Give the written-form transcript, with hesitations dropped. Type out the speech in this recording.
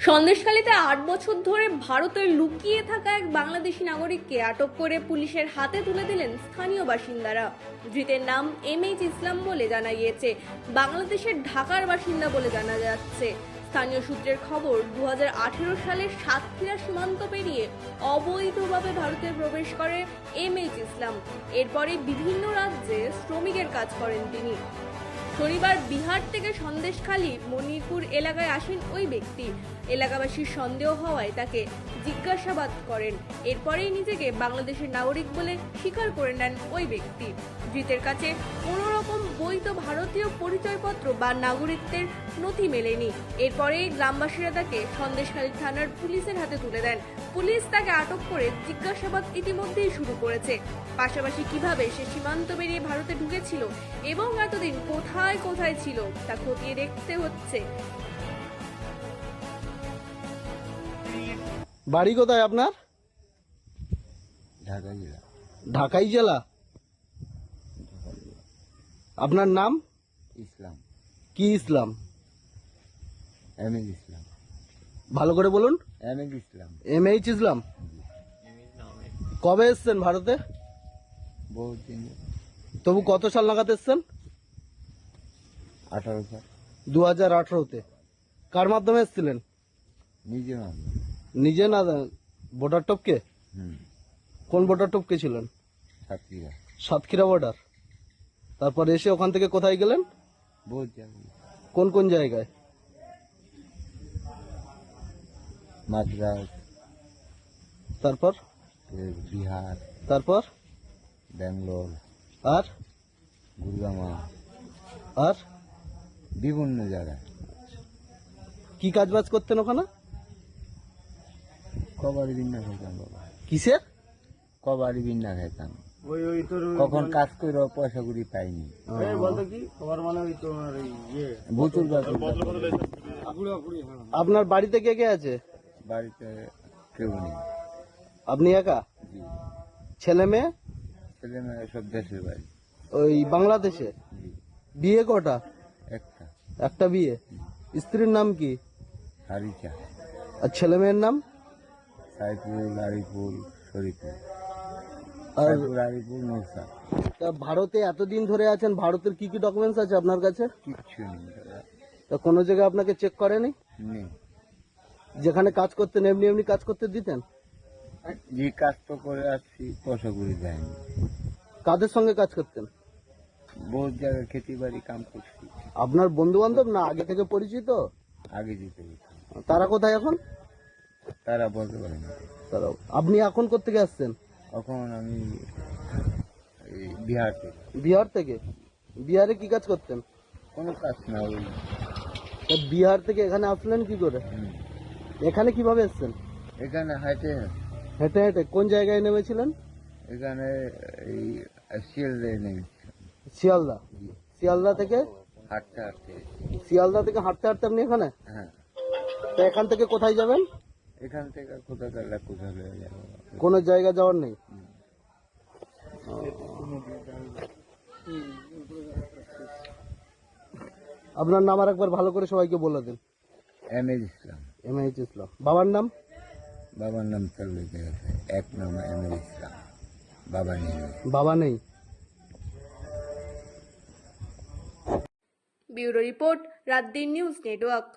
সন্দেশখালীতে ৮ বছর ধরে ভারতে লুকিয়ে থাকা এক বাংলাদেশি নাগরিককে আটক করে পুলিশের হাতে তুলে দিলেন স্থানীয় বাসিন্দারা। ধৃতের নাম এমএইচ ইসলাম বলে জানা গিয়েছে। বাংলাদেশের ঢাকার বাসিন্দা বলে জানা যাচ্ছে। স্থানীয় সূত্রের খবর, 2018 সালের সাতক্ষীরা সীমান্ত পেরিয়ে অবৈধভাবে ভারতে প্রবেশ করে এমএইচ ইসলাম। এরপরে বিভিন্ন রাজ্যে শ্রমিকের কাজ করেন তিনি। শনিবার বিহার থেকে সন্দেশখালী মণিপুর এলাকায় আসেন ওই ব্যক্তি। এলাকাবাসীর সন্দেহ হওয়ায় তাকে জিজ্ঞাসাবাদ করেন। এরপরেই নিজেকে বাংলাদেশের নাগরিক বলে স্বীকার করে নেন ওই ব্যক্তি। ধৃতের কাছে কোনো রকম বৈধ ভারতীয় পরিচয়পত্র বা নাগরিকত্বের নথি মেলেনি। এরপরেই গ্রামবাসীরা তাকে সন্দেশখালী থানার পুলিশের হাতে তুলে দেন। পুলিশ তাকে আটক করে জিজ্ঞাসাবাদ ইতিমধ্যেই শুরু করেছে। পাশাপাশি কিভাবে সে সীমান্ত পেরিয়ে ভারতে ঢুকেছিল এবং এতদিন কোথায় কোথায় ছিল তা খতিয়ে দেখতে হচ্ছে। বাড়ি কোথায় আপনার? ঢাকা জেলা। ঢাকাই জেলা। আপনার নাম? ইসলাম। কি ইসলাম? এমএইচ ইসলাম। ভালো করে বলুন। এমএইচ ইসলাম। এমএইচ ইসলাম। কবে এসছেন ভারতে? বহুত দিন। তবু কত সাল নাগাদ এসছেন? 18 সাল। 2018-তে। কার মাধ্যমে এসছিলেন? নিজে মামলা। নিজে না ভোটার টপকে? কোন ভোটার টপকে ছিলেন? সাতক্ষীরা। সাতক্ষীরা বর্ডার। তারপর এসে ওখান থেকে কোথায় গেলেন? বহুত জায়গায়। কোন কোন জায়গায়? মাদ্রাস, তারপর? বিহার, তারপর? ব্যাঙ্গালোর, আর? গুরগামা, আর? বিভিন্ন জায়গায়। কি কাজ বাজ করতেন ওখানে? কবাড়ি বিন্যা খাইতাম বাবা। কিসের? কবাড়ি বিন্যা খাইতাম। কখন কাজ করে পয়সা করি পাইনি। বুচুর ব্যাপার। আপনার বাড়িতে কে কে আছে? বাড়িতে কেউ নেই। আপনি একা? জি। ছেলে মেয়ে? ছেলে মেয়ে সব দেশের বাড়ি। ওই বাংলাদেশে? জি। বিয়ে কটা? একটা। একটা বিয়ে। স্ত্রীর নাম কি? হারিচা। আর ছেলে মেয়ের নাম? সাইফুল, আরিফুল, শরীফুল। আর সাইফুল, আরিফুল, নৌসা। তা ভারতে এতদিন ধরে আছেন, ভারতের কি কি ডকুমেন্টস আছে আপনার কাছে? কিচ্ছু নেই দাদা। তা কোনো জায়গায় আপনাকে চেক করেনি? নেই। যেখানে কাজ করতেন এমনি এমনি কাজ করতে দিতেন? যে কাজ তো করে আসছি পয়সা করে দেয়নি। কাদের সঙ্গে কাজ করতেন? বহুত জায়গায় খেতে বাড়ি কাম করছি। আপনার বন্ধু বান্ধব না আগে থেকে পরিচিত? আগে যেতে হতো। তারা কোথায় এখন? তারা বলতে পারে না। তারা। আপনি এখন কোত্থেকে আসছেন? এখন আমি এই বিহার থেকে। বিহার থেকে? বিহারে কি কাজ করতেন? কোনো কাজ না। ওই তা বিহার থেকে এখানে আসলেন কি করে? এখানে কিভাবে এসছেন? এখানে হাইটে। হেঁটে হেঁটে? কোন জায়গায় নেমেছিলেন? এখানে এই শিয়ালদে নেই। শিয়ালদা? শিয়ালদা থেকে? হাঁটতে হাঁটতে। শিয়ালদা থেকে হাঁটতে হাঁটতে আপনি এখানে? হ্যাঁ। তা এখান থেকে কোথায় যাবেন? এখান থেকে কোথায় গেলে কোথায় যাবো? কোনো জায়গা যাওয়ার নেই? আপনার নাম আর একবার ভালো করে সবাইকে বলে দিন। এমএইচ ইসলাম। এমএইচ ইসলাম। বাবার নাম? বাবার নাম চলে গেছে। এক নাম এমএইচ ইসলাম। বাবা নেই। বাবা নেই। ব্যুরো রিপোর্ট, রাত দিন নিউজ নেটওয়ার্ক।